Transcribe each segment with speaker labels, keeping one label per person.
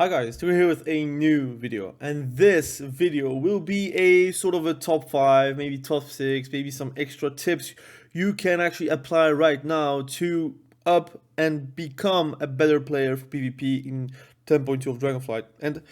Speaker 1: Hi guys, we're here with a new video, and this video will be a sort of a top 5, maybe top 6, maybe some extra tips you can actually apply right now to up and become a better player for PvP in 10.2 of Dragonflight. And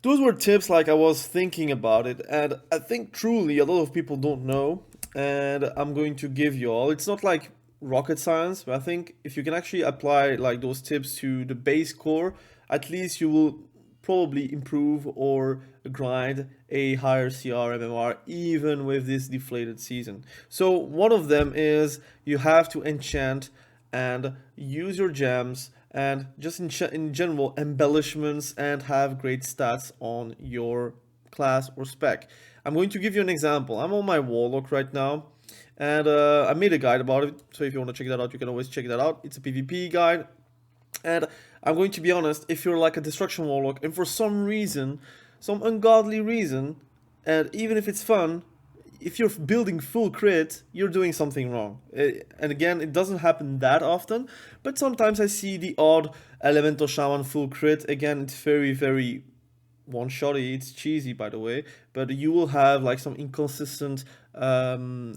Speaker 1: those were tips like I was thinking about it, and I think truly a lot of people don't know, and I'm going to give you all. It's not like rocket science, but I think if you can actually apply like those tips to the base core, at least you will probably improve or grind a higher CR MMR even with this deflated season. So one of them is you have to enchant and use your gems and just in general embellishments and have great stats on your class or spec. I'm going to give you an example. I'm on my warlock right now, and I made a guide about it, so if you want to check that out, you can always check that out. It's a PvP guide, and I'm going to be honest, if you're like a destruction warlock, and for some reason, some ungodly reason, and even if it's fun, if you're building full crit, you're doing something wrong. And again, it doesn't happen that often, but sometimes I see the odd elemental shaman full crit. Again, it's very one-shotty, it's cheesy by the way, but you will have like some inconsistent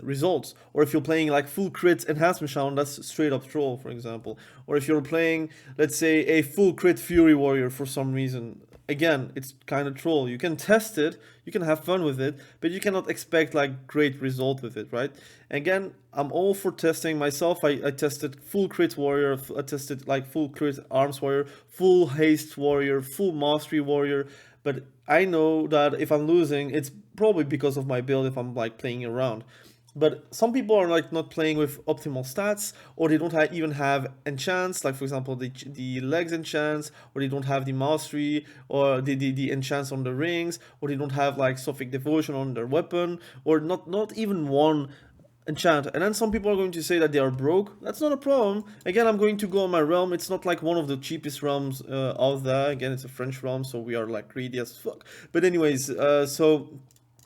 Speaker 1: results. Or if you're playing like full crit enhancement shaman, that's straight up troll, for example. Or if you're playing, let's say, a full crit fury warrior for some reason, again, it's kind of troll. You can test it, you can have fun with it, but you cannot expect like great result with it, right? Again, I'm all for testing myself. I tested full crit warrior, I tested like full crit arms warrior, full haste warrior, full mastery warrior, but I know that if I'm losing, it's probably because of my build if I'm like playing around. But some people are like not playing with optimal stats, or they don't even have enchants, like for example the legs enchants, or they don't have the mastery, or the enchants on the rings, or they don't have like Sophic Devotion on their weapon, or not even one enchant. And then some people are going to say that they are broke. That's not a problem. Again, I'm going to go on my realm. It's not like one of the cheapest realms out there. Again, it's a French realm, so we are like greedy as fuck. But anyways, so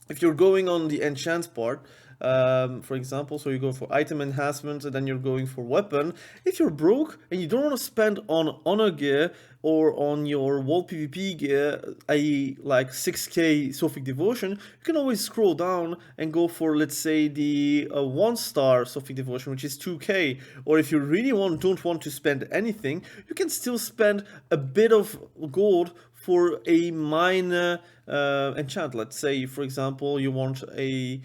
Speaker 1: if you're going on the enchant part, for example, so you go for item enhancement and then you're going for weapon. If you're broke and you don't want to spend on honor gear or on your wall PvP gear, i.e. like 6k Sophic Devotion, you can always scroll down and go for, let's say, the 1-star Sophic Devotion, which is 2k. Or if you really don't want to spend anything, you can still spend a bit of gold for a minor enchant. Let's say, for example, you want a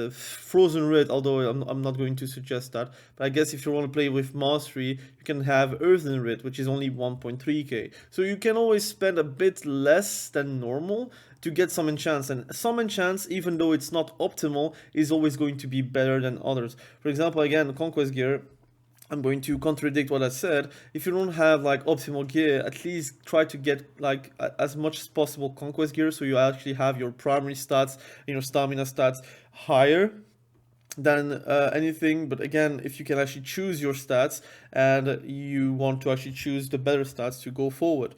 Speaker 1: frozen red, although I'm not going to suggest that, but I guess if you want to play with mastery, you can have earthen red, which is only 1.3k, so you can always spend a bit less than normal to get some enchants, and some enchants, even though it's not optimal, is always going to be better than others. For example, again, conquest gear, I'm going to contradict what I said. If you don't have like optimal gear, at least try to get like as much as possible conquest gear, so you actually have your primary stats and your stamina stats higher than anything. But again, if you can actually choose your stats and you want to actually choose the better stats to go forward.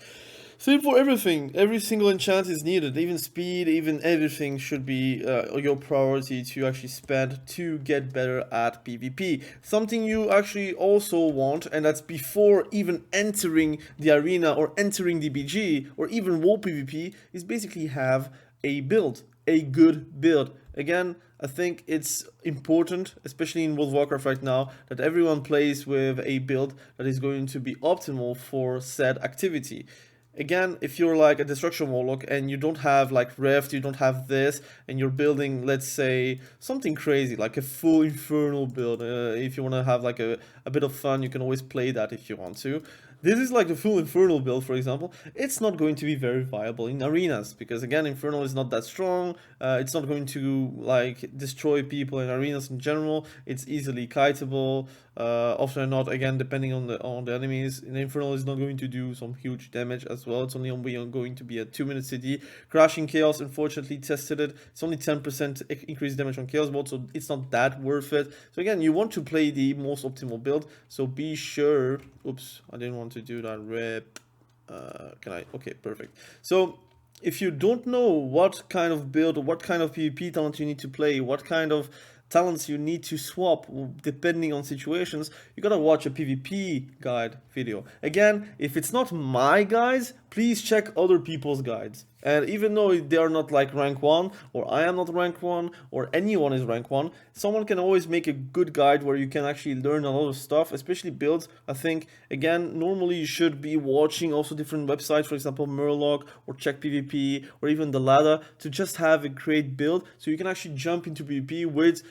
Speaker 1: Same for everything. Every single enchant is needed. Even speed, even everything should be your priority to actually spend to get better at PvP. Something you actually also want, and that's before even entering the arena or entering the BG or even wall PvP, is basically have a build, a good build. Again, I think it's important, especially in World of Warcraft right now, that everyone plays with a build that is going to be optimal for said activity. Again, if you're like a destruction warlock and you don't have like reft, you don't have this, and you're building, let's say, something crazy like a full infernal build, if you want to have like a bit of fun, you can always play that if you want to. This is like the full infernal build, for example. It's not going to be very viable in arenas because again, infernal is not that strong. It's not going to like destroy people in arenas in general. It's easily kiteable. Often or not, again, depending on the enemies, the infernal is not going to do some huge damage as well. It's only going to be a 2-minute CD. Crashing chaos, unfortunately, tested it. It's only 10% increased damage on chaos bolt, so it's not that worth it. So again, you want to play the most optimal build. So be sure. Oops, I didn't want to do that. Rip. Can I? Okay, perfect. So if you don't know what kind of build or what kind of PvP talent you need to play, what kind of talents you need to swap depending on situations, you gotta watch a PvP guide video. Again, if it's not my guys, please check other people's guides. And even though they are not like rank 1, or I am not rank 1, or anyone is rank 1, someone can always make a good guide where you can actually learn a lot of stuff, especially builds. I think, again, normally you should be watching also different websites, for example, Murloc, or Check PvP, or even the ladder, to just have a great build, so you can actually jump into PvP with,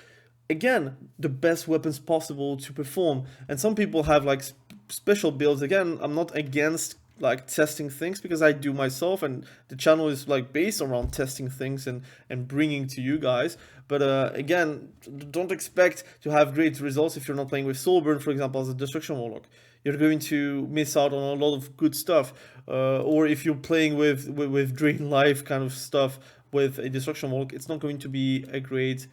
Speaker 1: again, the best weapons possible to perform. And some people have like special builds. Again, I'm not against like testing things, because I do myself, and the channel is like based around testing things and bringing to you guys. But again, don't expect to have great results if you're not playing with Soulburn, for example, as a destruction warlock. You're going to miss out on a lot of good stuff. Or if you're playing with drain life kind of stuff with a destruction warlock, it's not going to be a great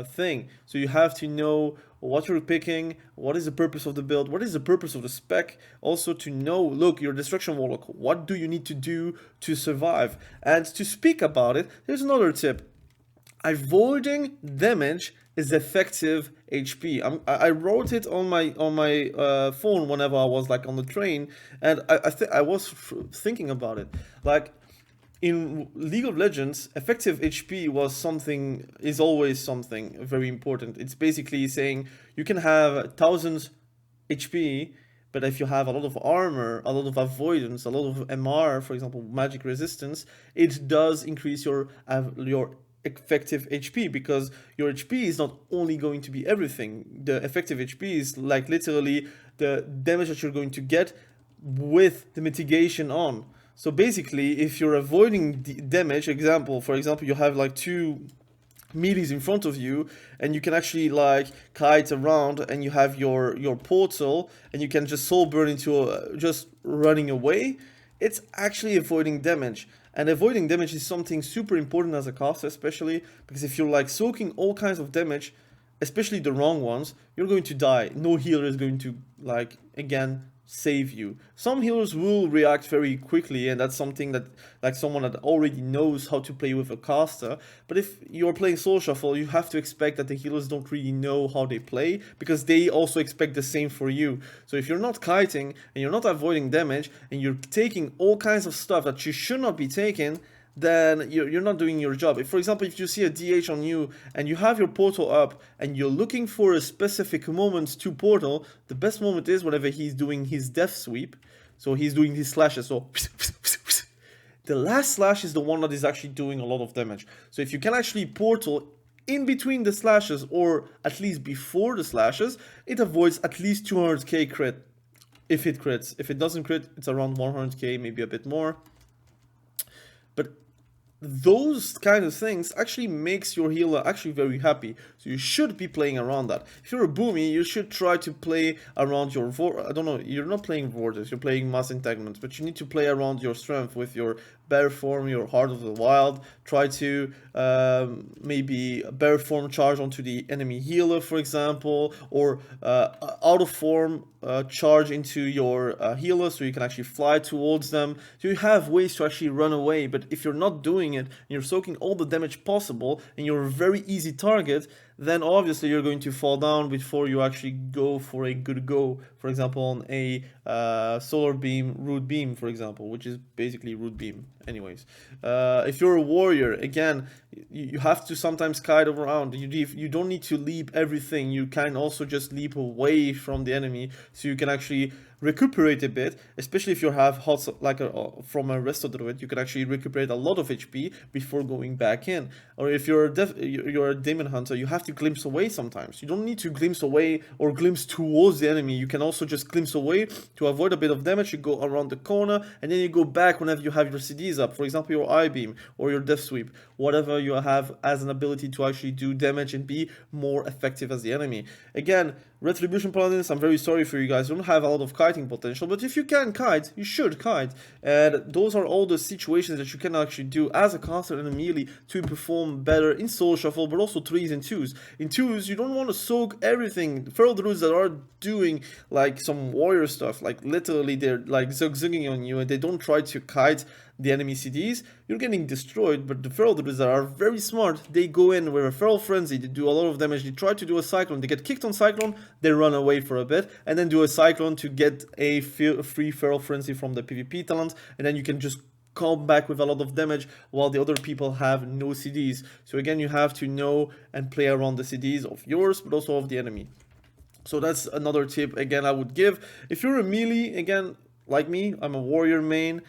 Speaker 1: thing. So you have to know what you're picking, what is the purpose of the build, what is the purpose of the spec. Also to know, look, you're a destruction warlock, what do you need to do to survive? And to speak about it, there's another tip. Avoiding damage is effective HP. I wrote it on my phone whenever I was like on the train, and I was thinking about it. Like, in League of Legends, effective HP is always something very important. It's basically saying you can have 1000 HP, but if you have a lot of armor, a lot of avoidance, a lot of MR, for example, magic resistance, it does increase your effective HP, because your HP is not only going to be everything. The effective HP is like literally the damage that you're going to get with the mitigation on. So basically, if you're avoiding the damage, for example, you have like 2 melees in front of you, and you can actually like kite around, and you have your portal, and you can just soul burn into just running away. It's actually avoiding damage. And avoiding damage is something super important as a caster, especially because if you're like soaking all kinds of damage, especially the wrong ones, you're going to die. No healer is going to, like, again, save you. Some healers will react very quickly, and that's something that, like, someone that already knows how to play with a caster. But if you're playing Soul Shuffle, you have to expect that the healers don't really know how they play, because they also expect the same for you. So if you're not kiting and you're not avoiding damage, and you're taking all kinds of stuff that you should not be taking, then you're not doing your job. If, for example, if you see a DH on you and you have your portal up and you're looking for a specific moment to portal, the best moment is whenever he's doing his death sweep. So he's doing his slashes. So the last slash is the one that is actually doing a lot of damage. So if you can actually portal in between the slashes, or at least before the slashes, it avoids at least 200k crit if it crits. If it doesn't crit, it's around 100k, maybe a bit more. But those kind of things actually makes your healer actually very happy. So you should be playing around that. If you're a boomy, you should try to play around your I don't know, you're not playing Vortex, you're playing Mass Integument, but you need to play around your strength with your Bear Form, your Heart of the Wild. Try to maybe Bear Form charge onto the enemy healer, for example, or out of form charge into your healer, so you can actually fly towards them. So you have ways to actually run away. But if you're not doing it, and you're soaking all the damage possible, and you're a very easy target, then obviously you're going to fall down before you actually go for a good go. For example, on a solar beam, root beam, for example, which is basically root beam. Anyways, if you're a warrior, again, you have to sometimes kite around. You don't need to leap everything. You can also just leap away from the enemy, so you can actually recuperate a bit, especially if you have hot, like from a resto druid, you can actually recuperate a lot of HP before going back in. Or if you're a demon hunter, you have to glimpse away sometimes. You don't need to glimpse away or glimpse towards the enemy. You can also just glimpse away to avoid a bit of damage. You go around the corner, and then you go back whenever you have your CDs up, for example, your eye beam or your death sweep, whatever you have as an ability to actually do damage and be more effective as the enemy. Again, Retribution Paladins, I'm very sorry for you guys, you don't have a lot of kiting potential, but if you can kite, you should kite. And those are all the situations that you can actually do as a caster and a melee to perform better in Soul Shuffle, but also 3s and 2s. In twos, you don't want to soak everything. Feral druids that are doing like some warrior stuff, like literally they're like zigzagging on you and they don't try to kite the enemy CDs, you're getting destroyed. But the feral druids that are very smart, they go in with a feral frenzy, they do a lot of damage, they try to do a cyclone, they get kicked on cyclone, they run away for a bit, and then do a cyclone to get a free feral frenzy from the PvP talent, and then you can just come back with a lot of damage while the other people have no CDs. So again, you have to know and play around the CDs of yours, but also of the enemy. So that's another tip again I would give. If you're a melee, again, like me, I'm a warrior main,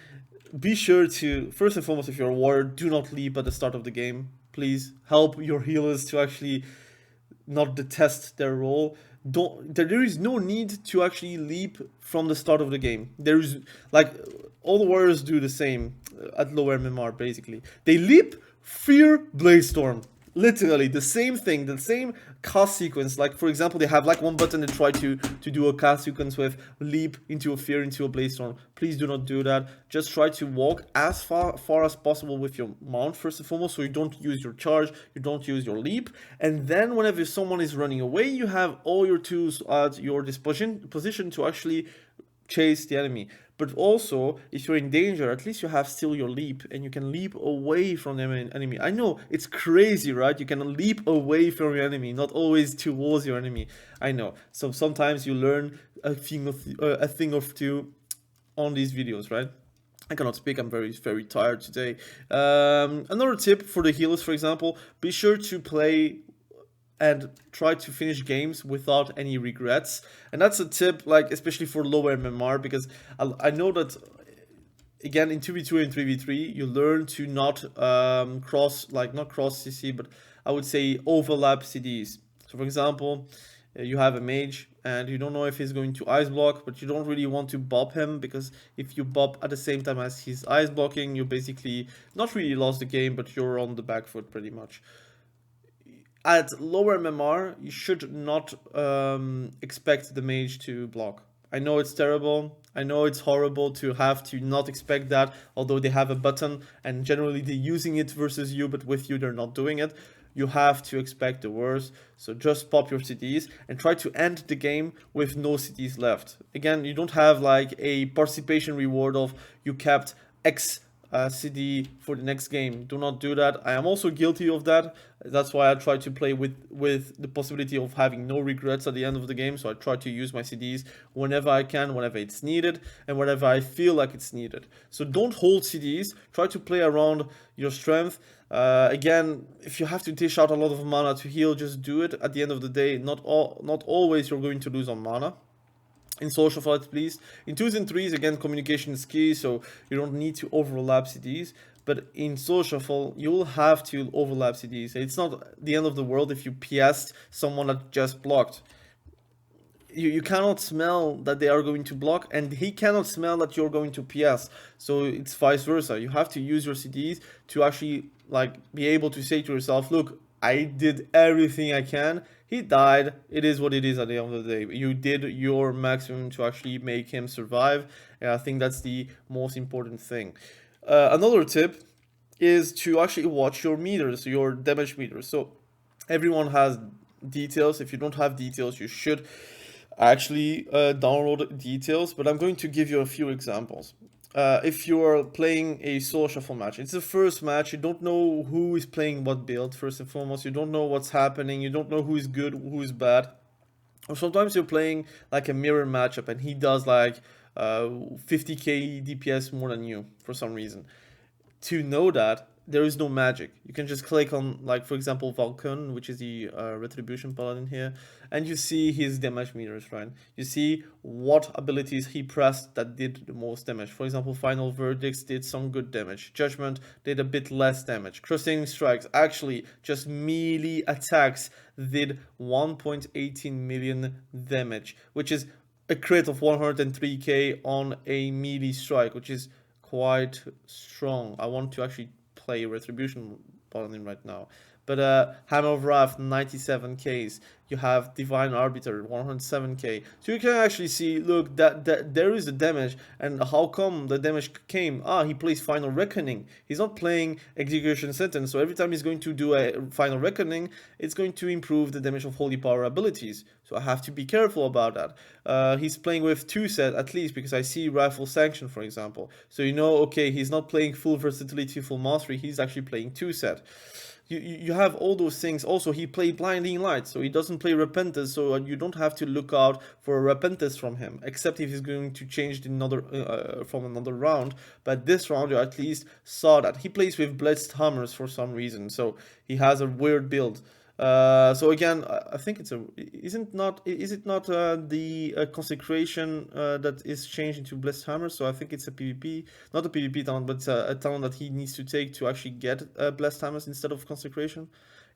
Speaker 1: be sure to, first and foremost, if you're a warrior, do not leap at the start of the game. Please help your healers to actually not detest their role. There is no need to actually leap from the start of the game. There is, like, all the warriors do the same at lower MMR, basically. They leap, fear, blaze storm. Literally the same thing, the same cast sequence. Like, for example, they have like one button they try to do a cast sequence with, leap into a fear, into a blaze storm. Please do not do that. Just try to walk as far as possible with your mount, first and foremost, so you don't use your charge, you don't use your leap. And then whenever someone is running away, you have all your tools at your position to actually chase the enemy. But also, if you're in danger, at least you have still your leap, and you can leap away from the enemy. I know, it's crazy, right? You can leap away from your enemy, not always towards your enemy. I know. So sometimes you learn a thing or two on these videos, right? I cannot speak, I'm very tired today. Another tip for the healers, for example, be sure to play and try to finish games without any regrets. And that's a tip, like, especially for lower MMR, because I know that, again, in 2v2 and 3v3, you learn to not cross CC, but I would say overlap CDs. So for example, you have a mage and you don't know if he's going to ice block, but you don't really want to bop him, because if you bop at the same time as he's ice blocking, you basically not really lost the game, but you're on the back foot pretty much. At lower MMR, you should not expect the mage to block. I know it's terrible, I know it's horrible to have to not expect that, although they have a button and generally they're using it versus you, but with you they're not doing it. You have to expect the worst, so just pop your CDs and try to end the game with no CDs left. Again, you don't have like a participation reward of you kept X CD for the next game. Do not do that. I am also guilty of that. That's why I try to play with the possibility of having no regrets at the end of the game. So I try to use my CDs whenever I can, whenever it's needed, and whenever I feel like it's needed. So don't hold CDs. Try to play around your strength. Again, if you have to dish out a lot of mana to heal, just do it. At the end of the day, not always you're going to lose on mana. In social fights, please. In 2s and 3s, again, communication is key, so you don't need to overlap CDs. But in social fall, you'll have to overlap CDs. It's not the end of the world if you PS'd someone that just blocked. You cannot smell that they are going to block, and he cannot smell that you're going to PS. So it's vice versa. You have to use your CDs to actually like be able to say to yourself, look, I did everything I can. He died. It is what it is at the end of the day. You did your maximum to actually make him survive. And I think that's the most important thing. Another tip is to actually watch your meters, your damage meters. So everyone has details. If you don't have details, you should actually download details. But I'm going to give you a few examples. If you're playing a solo shuffle match, it's the first match, you don't know who is playing what build, first and foremost, you don't know what's happening, you don't know who is good, who is bad. Or sometimes you're playing like a mirror matchup and he does like 50k DPS more than you for some reason. To know that, there is no magic. You can just click on, like, for example, Wotlk, which is the Retribution Paladin here, and you see his damage meters, right? You see what abilities he pressed that did the most damage. For example, Final Verdicts did some good damage. Judgment did a bit less damage. Crushing Strikes, actually, just melee attacks did 1.18 million damage, which is a crit of 103k on a melee strike, which is quite strong. I want to actually play Retribution Paladin right now, But Hammer of Wrath 97Ks. You have Divine Arbiter 107k. So you can actually see, look, that there is the damage, and how come the damage came? He plays Final Reckoning. He's not playing Execution Sentence, so every time he's going to do a Final Reckoning, it's going to improve the damage of Holy Power abilities. So I have to be careful about that. He's playing with 2 set at least, because I see Rifle Sanction, for example. So you know, okay, he's not playing full versatility, full mastery, he's actually playing 2 set. You have all those things. Also, he played Blinding Light, so he doesn't play Repentance, so you don't have to look out for a Repentance from him, except if he's going to change another from another round. But this round, you at least saw that. He plays with Blessed Hammers for some reason, so he has a weird build. So again, I think it's is it not the consecration that is changed into Blessed Hammer? So I think it's a PvP, not a PvP talent, but a talent that he needs to take to actually get Blessed Hammers instead of consecration,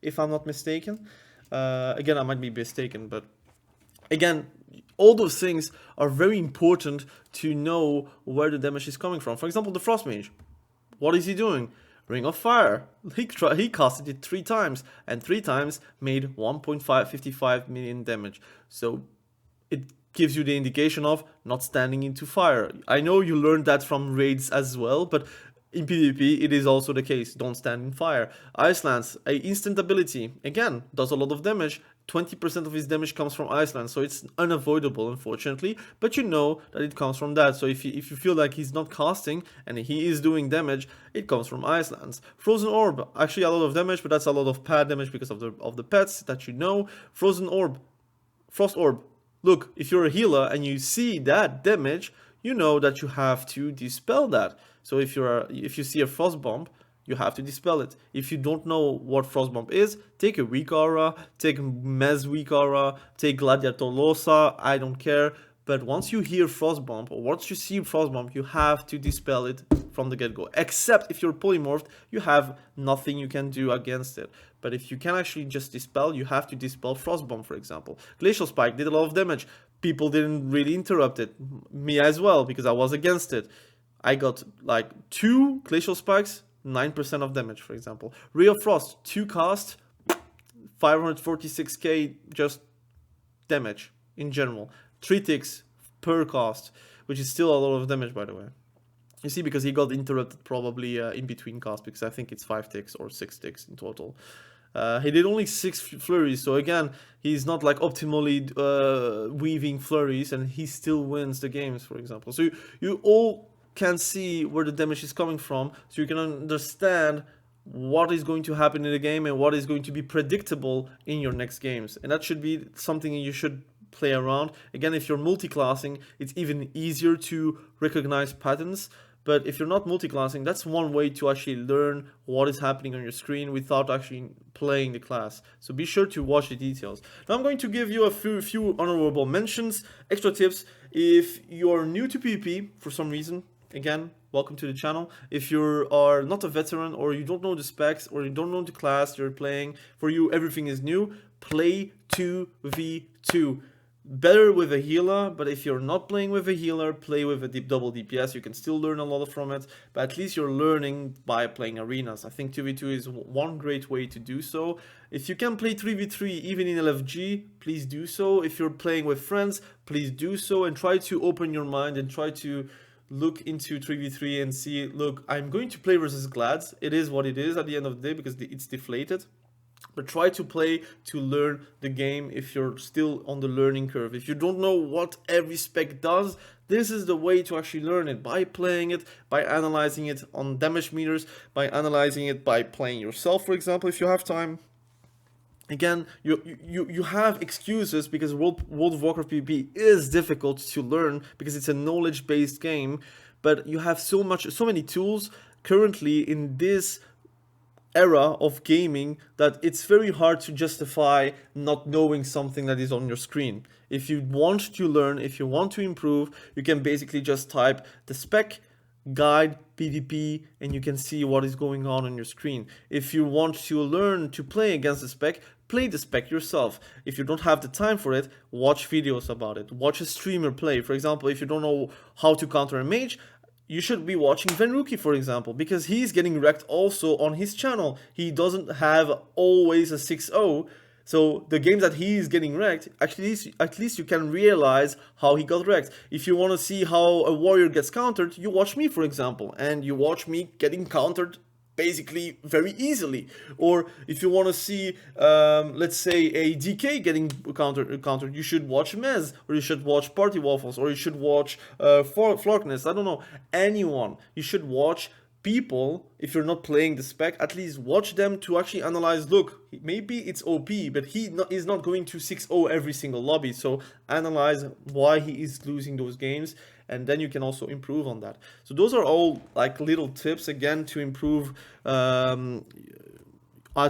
Speaker 1: if I'm not mistaken. Again, I might be mistaken, but again, all those things are very important to know where the damage is coming from. For example, the Frost Mage. What is he doing? Ring of Fire. He casted it 3 times, and 3 times made 1.55 million damage. So it gives you the indication of not standing into fire. I know you learned that from raids as well, but in PvP it is also the case. Don't stand in fire. Ice Lance, a instant ability, again, does a lot of damage. 20% of his damage comes from Ice Lance, so it's unavoidable, unfortunately, but you know that it comes from that. So if you feel like he's not casting and he is doing damage, it comes from Ice Lance. Frozen Orb, actually a lot of damage, but that's a lot of pad damage because of the pets that you know. Frozen Orb, Frost Orb. Look, if you're a healer and you see that damage, you know that you have to dispel that. So if you see a Frost Bomb, you have to dispel it. If you don't know what Frost Bomb is, take a weak aura, take Mez weak aura, take Gladiator Losa, I don't care. But once you hear Frost Bomb, or once you see Frost Bomb, you have to dispel it from the get-go. Except if you're polymorphed, you have nothing you can do against it. But if you can actually just dispel, you have to dispel Frost Bomb, for example. Glacial Spike did a lot of damage. People didn't really interrupt it. Me as well, because I was against it. I got like 2 Glacial Spikes, 9% of damage, for example. Ray of Frost, 2 cast, 546k just damage in general. 3 ticks per cast, which is still a lot of damage, by the way. You see, because he got interrupted probably in between casts, because I think it's 5 ticks or 6 ticks in total. He did only 6 flurries, so again, he's not like optimally weaving flurries, and he still wins the games, for example. So you all can see where the damage is coming from, so you can understand what is going to happen in the game and what is going to be predictable in your next games. And that should be something you should play around. Again, if you're multi-classing, it's even easier to recognize patterns. But if you're not multi-classing, that's one way to actually learn what is happening on your screen without actually playing the class. So be sure to watch the details. Now I'm going to give you a few honorable mentions, extra tips. If you're new to PvP for some reason, again, welcome to the channel. If you are not a veteran, or you don't know the specs, or you don't know the class you're playing, for you everything is new, play 2v2. Better with a healer, but if you're not playing with a healer, play with a double DPS. You can still learn a lot from it, but at least you're learning by playing arenas. I think 2v2 is one great way to do so. If you can play 3v3 even in LFG, please do so. If you're playing with friends, please do so, and try to open your mind and try to look into 3v3 and see, look, I'm going to play versus Glads. It is what it is at the end of the day, because it's deflated. But try to play to learn the game if you're still on the learning curve. If you don't know what every spec does, this is the way to actually learn it, by playing it, by analyzing it on damage meters, by analyzing it by playing yourself, for example, if you have time. Again, you have excuses, because World of Warcraft PvP is difficult to learn because it's a knowledge-based game, but you have so many tools currently in this era of gaming that it's very hard to justify not knowing something that is on your screen. If you want to learn, if you want to improve, you can basically just type the spec guide PvP and you can see what is going on your screen. If you want to learn to play against the spec, play the spec yourself. If you don't have the time for it, watch videos about it. Watch a streamer play. For example, if you don't know how to counter a mage, you should be watching Venruki, for example, because he's getting wrecked also on his channel. He doesn't have always a 6-0. So the games that he is getting wrecked, at least you can realize how he got wrecked. If you want to see how a warrior gets countered, you watch me, for example, and you watch me getting countered basically very easily. Or if you want to see, let's say, a DK getting countered, you should watch Mez, or you should watch Party Waffles, or you should watch Florkness. I don't know, anyone. You should watch people. If you're not playing the spec, at least watch them to actually analyze. Look, maybe it's OP, but he is not going to 6-0 every single lobby. So analyze why he is losing those games, and then you can also improve on that. So those are all like little tips again to improve at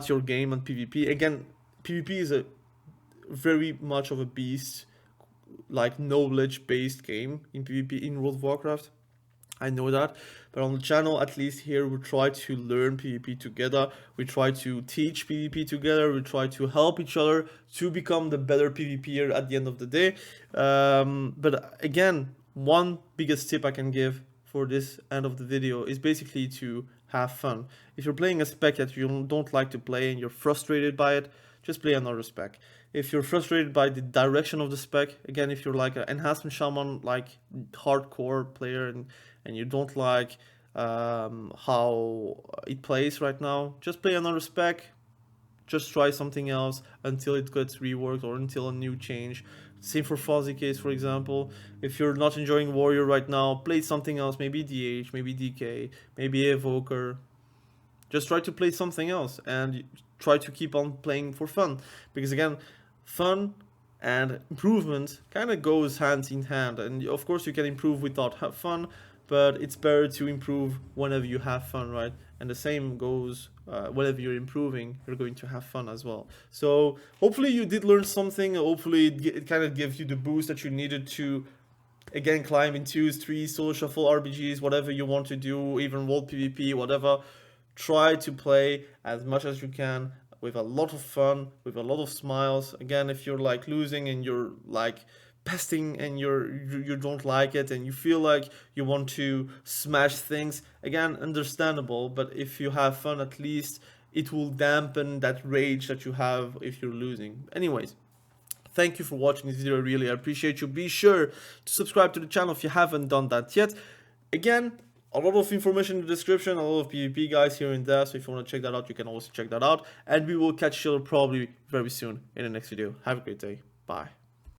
Speaker 1: your game on PvP. Again, PvP is a very much of a beast, like knowledge based game in PvP in World of Warcraft. I know that, but on the channel, at least here, we try to learn PvP together. We try to teach PvP together. We try to help each other to become the better PvPer at the end of the day. But again, one biggest tip I can give for this end of the video is basically to have fun. If you're playing a spec that you don't like to play and you're frustrated by it, just play another spec. If you're frustrated by the direction of the spec, again, if you're like an enhancement shaman, like hardcore player, and you don't like how it plays right now, just play another spec. Just try something else until it gets reworked or until a new change. Same for Fuzzy case, for example. If you're not enjoying warrior right now, play something else. Maybe DH, maybe DK, maybe evoker. Just try to play something else and try to keep on playing for fun, because again, fun and improvement kind of goes hand in hand. And of course you can improve without have fun, but it's better to improve whenever you have fun, right? And the same goes whenever you're improving, you're going to have fun as well. So hopefully you did learn something. Hopefully it kind of gives you the boost that you needed to, again, climb in 2s, 3s, solo shuffle, RBGs, whatever you want to do, even world PvP, whatever. Try to play as much as you can with a lot of fun, with a lot of smiles. Again, if you're like losing and you're like pesting and you don't like it and you feel like you want to smash things, again, understandable. But if you have fun, at least it will dampen that rage that you have if you're losing. Anyways, thank you for watching this video. I really appreciate you. Be sure to subscribe to the channel if you haven't done that yet. Again, a lot of information in the description, a lot of PvP guys here and there, so if you want to check that out, you can also check that out. And we will catch you probably very soon in the next video. Have a great day. Bye.